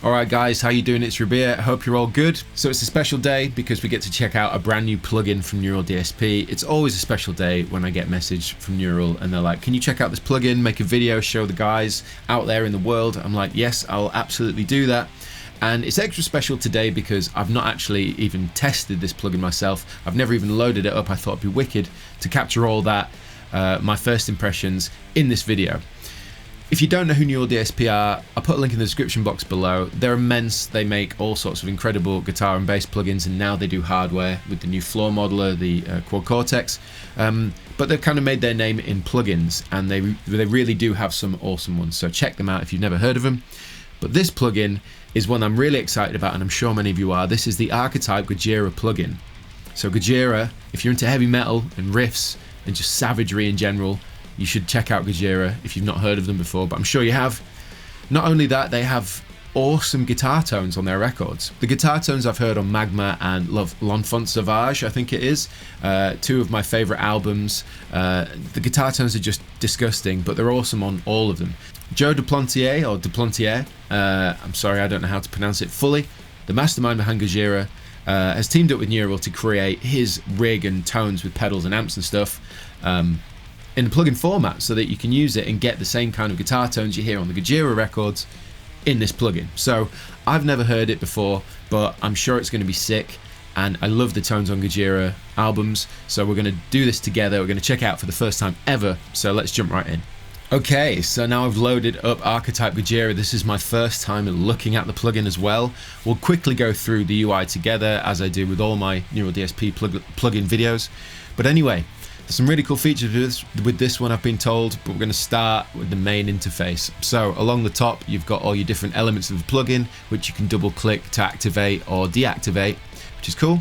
Alright guys, how you doing? It's Rabea. Hope you're all good. So it's a special day because we get to check out a brand new plugin from Neural DSP. It's always a special day when I get a message from Neural and they're like, can you check out this plugin, make a video, show the guys out there in the world? I'm like, yes, I'll absolutely do that. And it's extra special today because I've not actually even tested this plugin myself. I've never even loaded it up. I thought it'd be wicked to capture all that, my first impressions in this video. If you don't know who Neural DSP are, I'll put a link in the description box below. They're immense. They make all sorts of incredible guitar and bass plugins, and now they do hardware with the new floor modeler, the Quad Cortex. But they've kind of made their name in plugins, and they really do have some awesome ones. So check them out if you've never heard of them. But this plugin is one I'm really excited about, and I'm sure many of you are. This is the Archetype Gojira plugin. So Gojira, if you're into heavy metal and riffs and just savagery in general, you should check out Gojira if you've not heard of them before, but I'm sure you have. Not only that, they have awesome guitar tones on their records. The guitar tones I've heard on Magma and L'Enfant Sauvage, I think it is, two of my favorite albums. The guitar tones are just disgusting, but they're awesome on all of them. Joe Duplantier, I'm sorry, I don't know how to pronounce it fully, the mastermind behind Gojira, has teamed up with Neural to create his rig and tones with pedals and amps and stuff in a plugin format so that you can use it and get the same kind of guitar tones you hear on the Gojira records in this plugin. So I've never heard it before, but I'm sure it's going to be sick, and I love the tones on Gojira albums, so we're going to do this together. We're going to check it out for the first time ever, so let's jump right in. Okay, so now I've loaded up Archetype Gojira. This is my first time looking at the plugin as well. We'll quickly go through the UI together as I do with all my Neural DSP plugin videos. But anyway, there's some really cool features with this one, I've been told, but we're going to start with the main interface. So along the top, you've got all your different elements of the plugin, which you can double click to activate or deactivate, which is cool.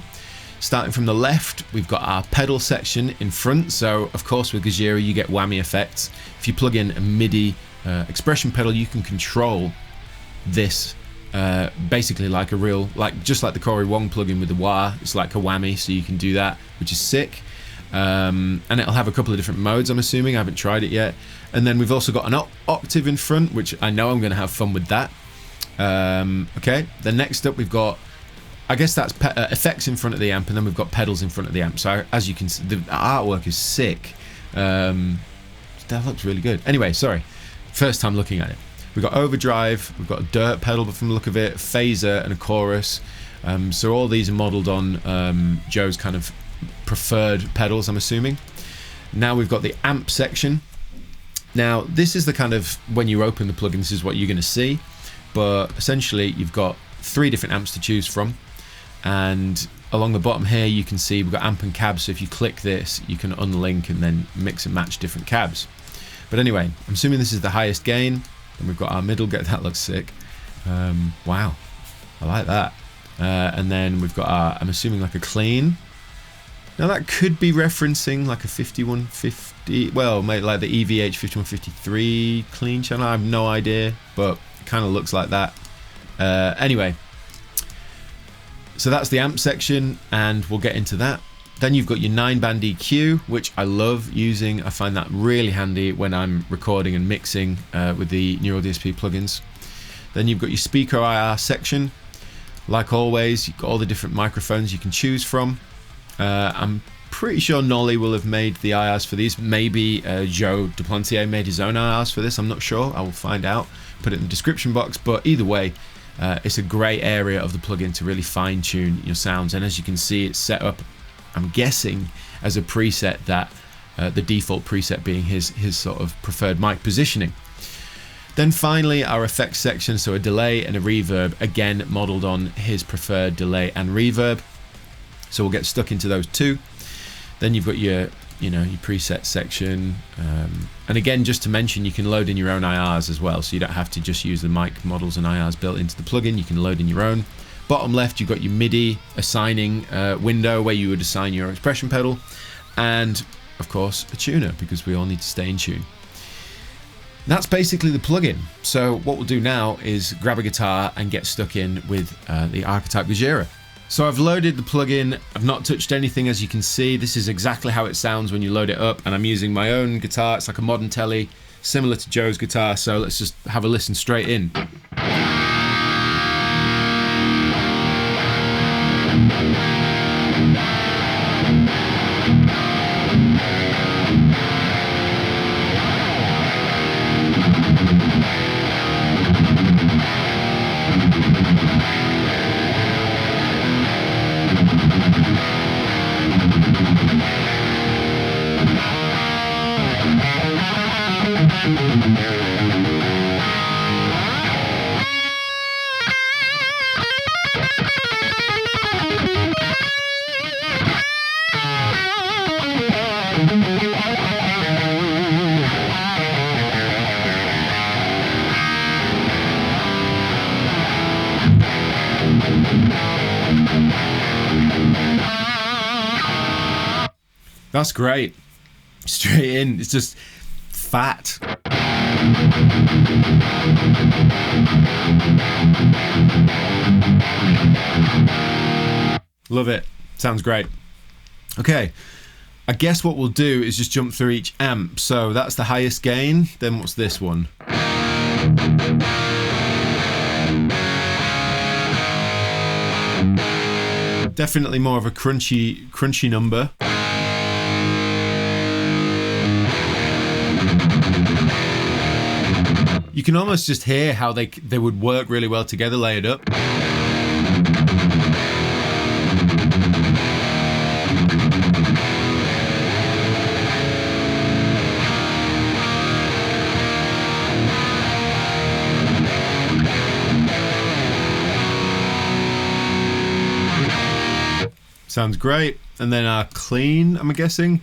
Starting from the left, we've got our pedal section in front. So of course with Gojira, you get whammy effects. If you plug in a MIDI expression pedal, you can control this basically like a real, just like the Corey Wong plugin with the wah. It's like a whammy, so you can do that, which is sick. And it'll have a couple of different modes, I'm assuming. I haven't tried it yet. And then we've also got an octave in front, which I know I'm going to have fun with that. Okay, then next up we've got, I guess that's effects in front of the amp, and then we've got pedals in front of the amp. So as you can see, the artwork is sick. That looks really good. Anyway, sorry, first time looking at it. We've got overdrive, we've got a dirt pedal from the look of it, phaser and a chorus. So all these are modeled on Joe's kind of preferred pedals, I'm assuming. Now we've got the amp section. Now this is the kind of, when you open the plugin, this is what you're going to see, but essentially you've got 3 different amps to choose from, and along the bottom here you can see we've got amp and cab. So if you click this, you can unlink and then mix and match different cabs. But anyway, I'm assuming this is the highest gain. Then we've got our middle gain. That looks sick. Wow, I like that. And then we've got our, I'm assuming, like a clean. Now that could be referencing like a 5150, well, maybe like the EVH 5153 clean channel. I have no idea, but it kind of looks like that. Anyway, so that's the amp section, and we'll get into that. Then you've got your 9-band EQ, which I love using. I find that really handy when I'm recording and mixing with the Neural DSP plugins. Then you've got your speaker IR section. Like always, you've got all the different microphones you can choose from. I'm pretty sure Nolly will have made the IRs for these. Maybe Joe Duplantier made his own IRs for this. I'm not sure. I will find out. Put it in the description box. But either way, it's a great area of the plugin to really fine-tune your sounds. And as you can see, it's set up, I'm guessing, as a preset that the default preset being his sort of preferred mic positioning. Then finally, our effects section. So a delay and a reverb, again modeled on his preferred delay and reverb. So we'll get stuck into those two. Then you've got your preset section, and again, just to mention, you can load in your own IRs as well, so you don't have to just use the mic models and IRs built into the plugin. You can load in your own. Bottom left, you've got your MIDI assigning window where you would assign your expression pedal, and of course a tuner, because we all need to stay in tune. That's basically the plugin. So what we'll do now is grab a guitar and get stuck in with the Archetype Gojira. So I've loaded the plugin. I've not touched anything, as you can see. This is exactly how it sounds when you load it up, and I'm using my own guitar. It's like a modern telly, similar to Joe's guitar. So let's just have a listen straight in. That's great. Straight in. It's just fat. Love it. Sounds great. Okay. I guess what we'll do is just jump through each amp. So that's the highest gain. Then what's this one? Definitely more of a crunchy number. You can almost just hear how they would work really well together, layered up. Sounds great. And then our clean, I'm guessing.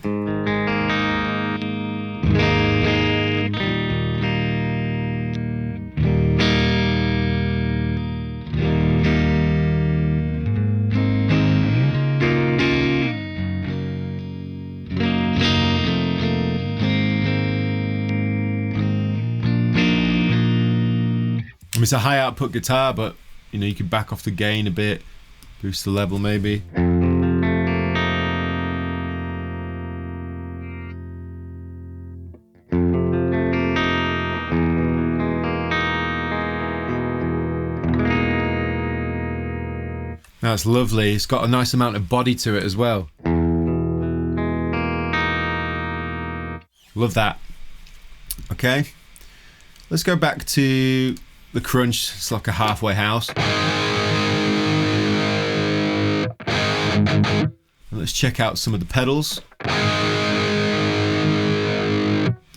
It's a high output guitar, but you know, you could back off the gain a bit, boost the level maybe. That's lovely. It's got a nice amount of body to it as well. Love that. Okay, let's go back to the crunch. It's like a halfway house. And let's check out some of the pedals.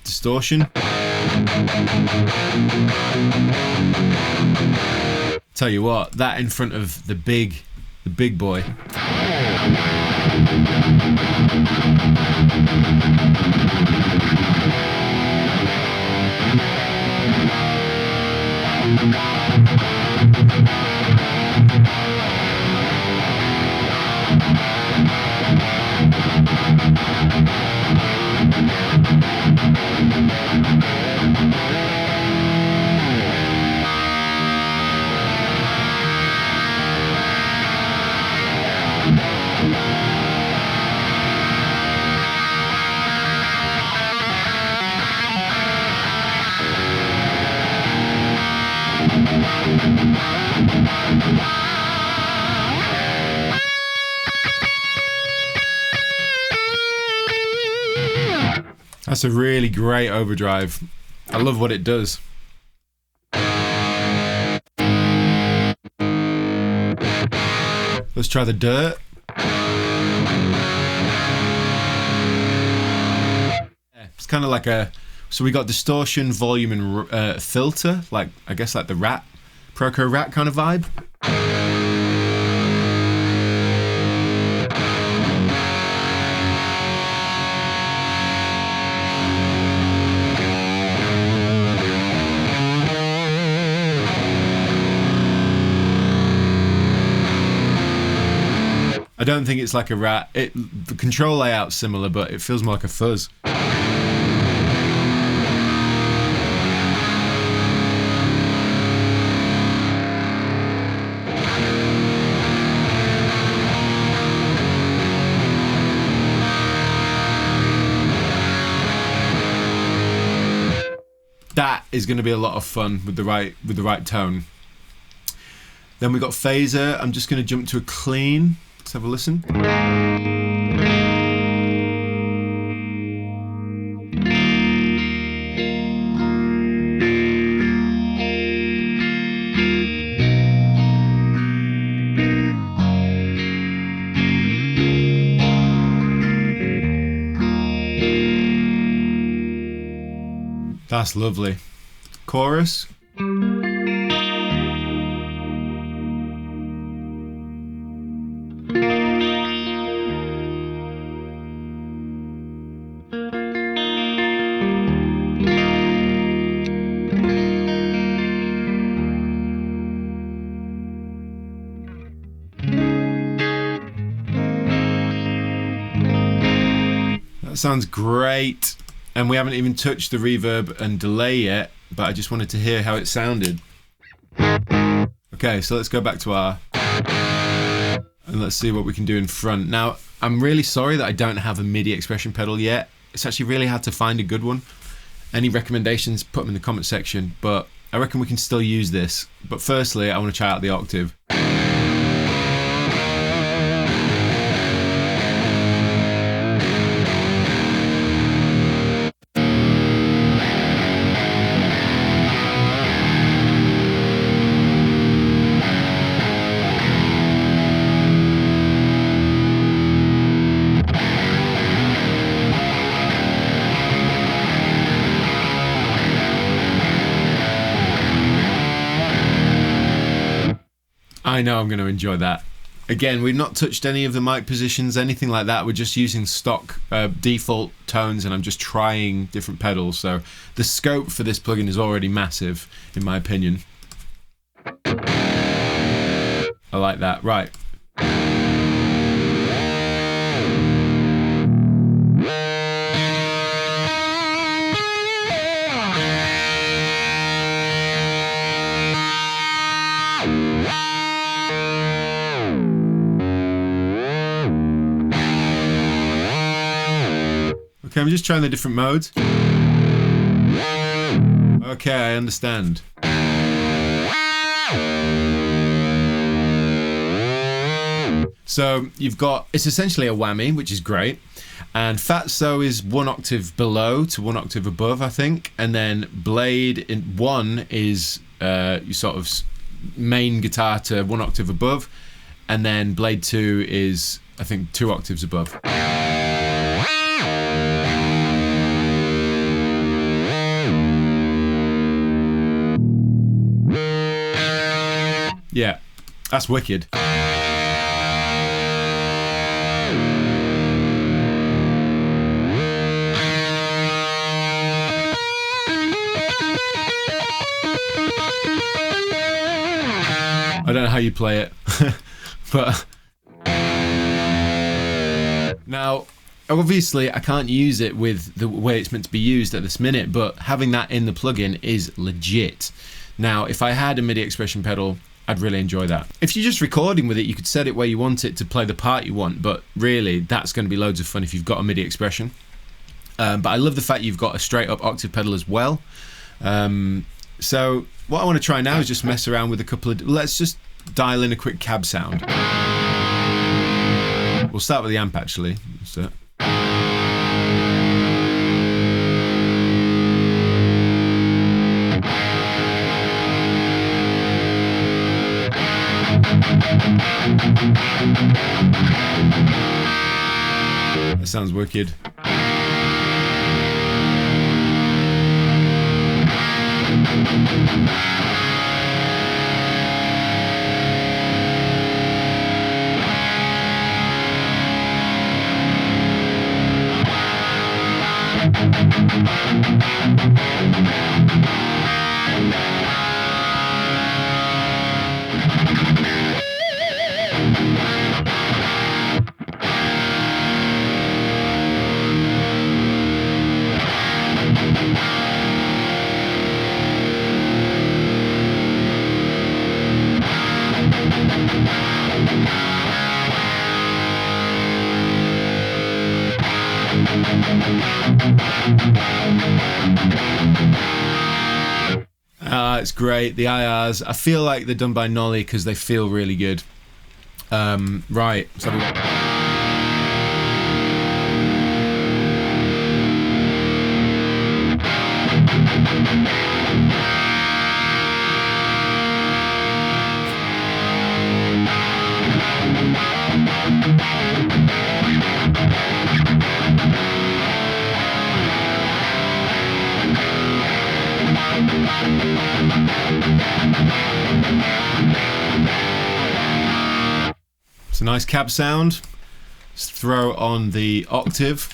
Distortion. Tell you what, that in front of the big boy. That's a really great overdrive. I love what it does. Let's try the dirt. It's kind of like a, so we got distortion, volume, and filter, like I guess like the Rat, Proco Rat kind of vibe. I don't think it's like a Rat. The control layout's similar, but it feels more like a fuzz. That is going to be a lot of fun with the right tone. Then we got phaser. I'm just going to jump to a clean. Let's have a listen. That's lovely. Chorus. That sounds great. And we haven't even touched the reverb and delay yet, but I just wanted to hear how it sounded. Okay, so let's go back to R. And let's see what we can do in front. Now, I'm really sorry that I don't have a MIDI expression pedal yet. It's actually really hard to find a good one. Any recommendations, put them in the comment section, but I reckon we can still use this. But firstly, I want to try out the octave. I know I'm going to enjoy that. Again, we've not touched any of the mic positions, anything like that. We're just using stock default tones, and I'm just trying different pedals. So the scope for this plugin is already massive, in my opinion. I like that. Right. Okay, I'm just trying the different modes. Okay, I understand. So you've got, it's essentially a whammy, which is great. And Fatso is 1 octave below to 1 octave above, I think. And then Blade in 1 is your sort of main guitar to 1 octave above. And then Blade 2 is, I think, 2 octaves above. Yeah, that's wicked. I don't know how you play it, but now obviously I can't use it with the way it's meant to be used at this minute, but having that in the plugin is legit. Now, if I had a MIDI expression pedal, I'd really enjoy that. If you're just recording with it, you could set it where you want it to play the part you want, but really that's going to be loads of fun if you've got a MIDI expression. But I love the fact you've got a straight up octave pedal as well. So what I want to try now is just mess around with a couple of, let's just dial in a quick cab sound. We'll start with the amp actually. So. That sounds wicked. It's great. The IRs, I feel like they're done by Nolly because they feel really good. Right. So It's a nice cab sound. Let's throw on the octave.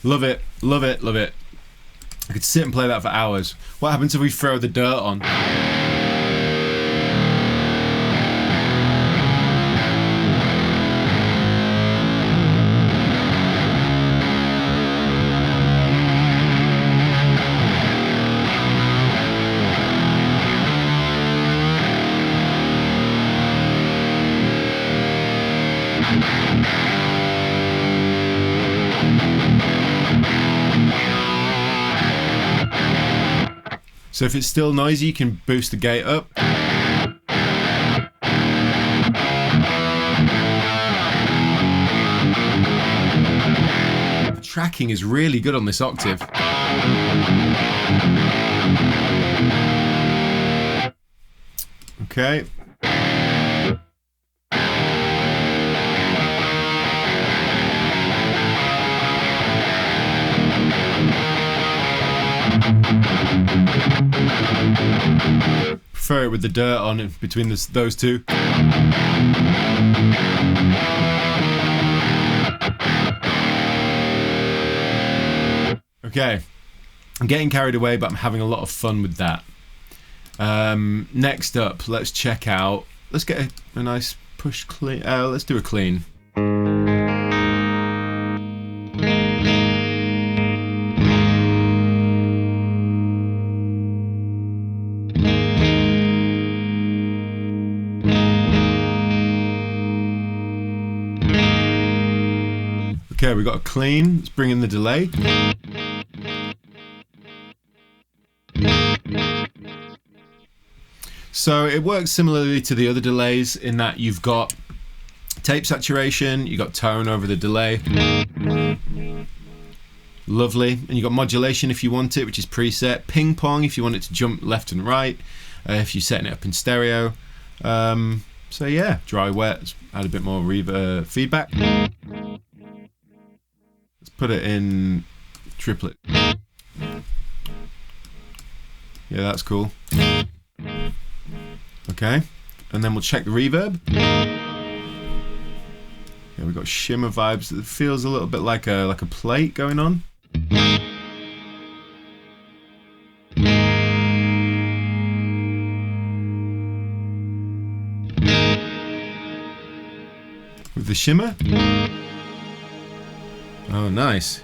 Love it, love it, love it. I could sit and play that for hours. What happens if we throw the dirt on? So if it's still noisy, you can boost the gate up. The tracking is really good on this octave. Okay. Prefer it with the dirt on it between those two. Okay, I'm getting carried away, but I'm having a lot of fun with that. Next up, let's check out. Let's get a nice push clean. Let's do a clean. Okay, we got a clean. Let's bring in the delay. So it works similarly to the other delays in that you've got tape saturation, you've got tone over the delay. Lovely. And you've got modulation if you want it, which is preset. Ping pong if you want it to jump left and right, if you're setting it up in stereo. So yeah, dry, wet, add a bit more reverb feedback. Let's put it in triplet. Yeah, that's cool. Okay, and then we'll check the reverb. Yeah, we've got shimmer vibes. It feels a little bit like a plate going on. With the shimmer. Oh, nice.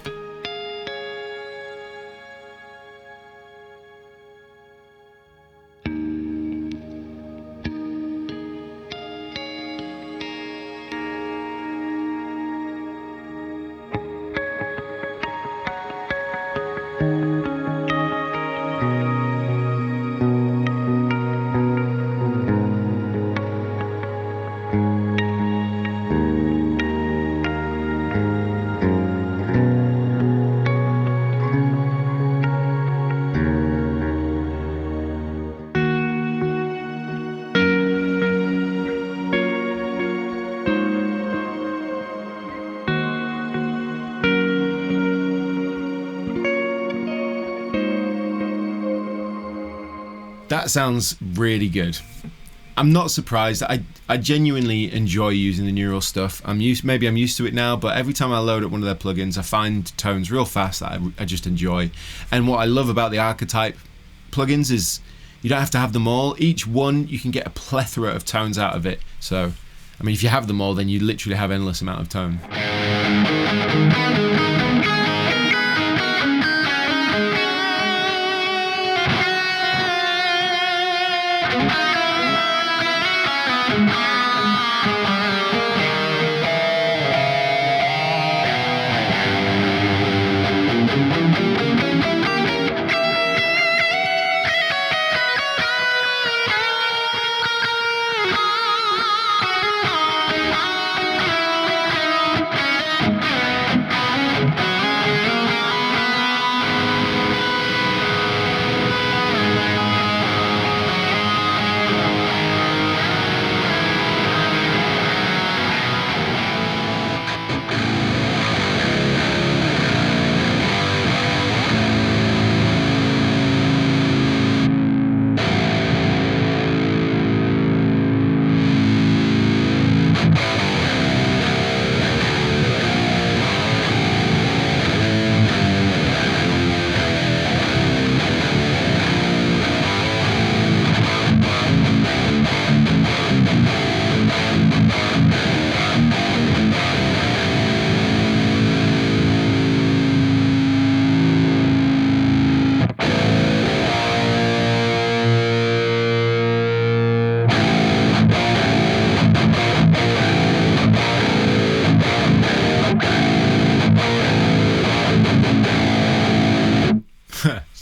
That sounds really good. I'm not surprised. I genuinely enjoy using the Neural stuff. Maybe I'm used to it now, but every time I load up one of their plugins, I find tones real fast that I just enjoy. And what I love about the Archetype plugins is you don't have to have them all. Each one, you can get a plethora of tones out of it. So, I mean, if you have them all, then you literally have endless amount of tone.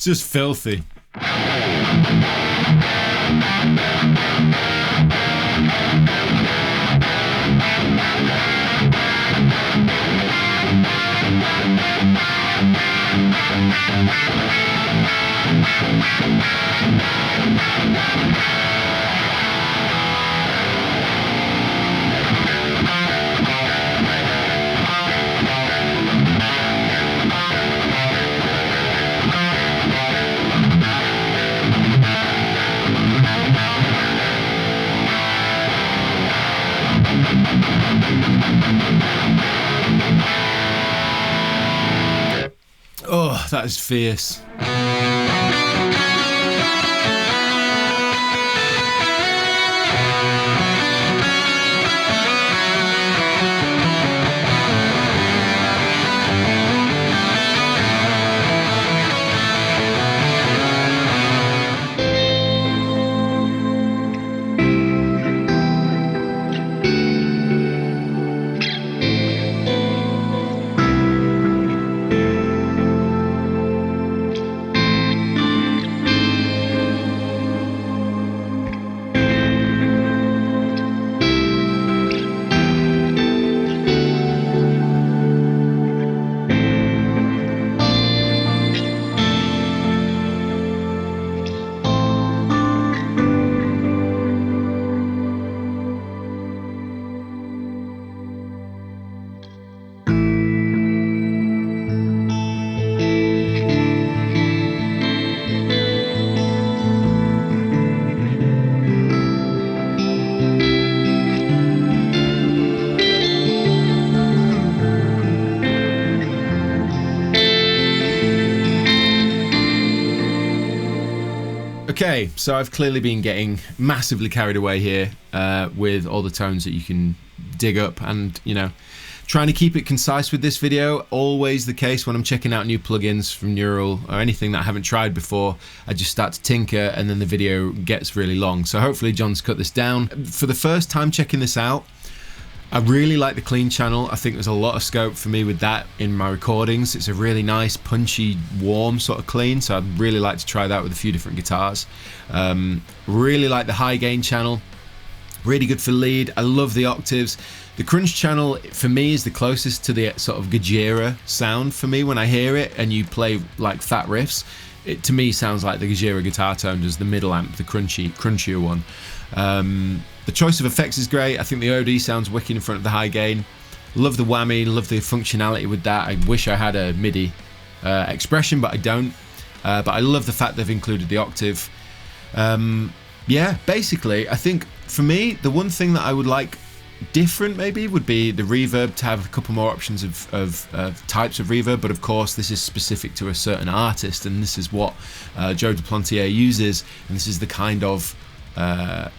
just filthy. Oh, that is fierce. Okay, so I've clearly been getting massively carried away here with all the tones that you can dig up, and you know, trying to keep it concise with this video. Always the case when I'm checking out new plugins from Neural or anything that I haven't tried before, I just start to tinker and then the video gets really long. So hopefully John's cut this down. For the first time checking this out, I really like the clean channel. I think there's a lot of scope for me with that in my recordings. It's a really nice, punchy, warm sort of clean, so I'd really like to try that with a few different guitars. Really like the high gain channel. Really good for lead. I love the octaves. The crunch channel for me is the closest to the sort of Gojira sound for me when I hear it and you play like fat riffs. It to me sounds like the Gojira guitar tone does, the middle amp, the crunchier one. The choice of effects is great. I think the OD sounds wicked in front of the high gain. Love the whammy, love the functionality with that. I wish I had a MIDI expression, but I don't. But I love the fact they've included the octave. Yeah, basically, I think for me, the one thing that I would like different maybe would be the reverb, to have a couple more options of types of reverb, but of course this is specific to a certain artist, and this is what Joe Duplantier uses, and this is the kind of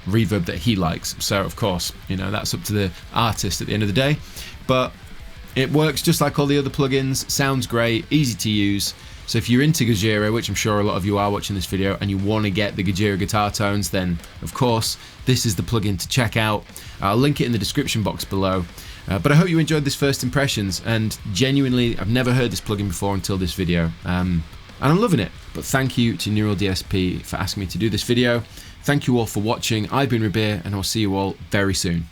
reverb that he likes. So of course, you know, that's up to the artist at the end of the day, but it works just like all the other plugins. Sounds great, easy to use. So if you're into Gojira, which I'm sure a lot of you are watching this video, and you want to get the Gojira guitar tones, then of course this is the plugin to check out. I'll link it in the description box below. But I hope you enjoyed this first impressions, and genuinely I've never heard this plugin before until this video, and I'm loving it. But thank you to Neural DSP for asking me to do this video. Thank you all for watching. I've been Rabea, and I'll see you all very soon.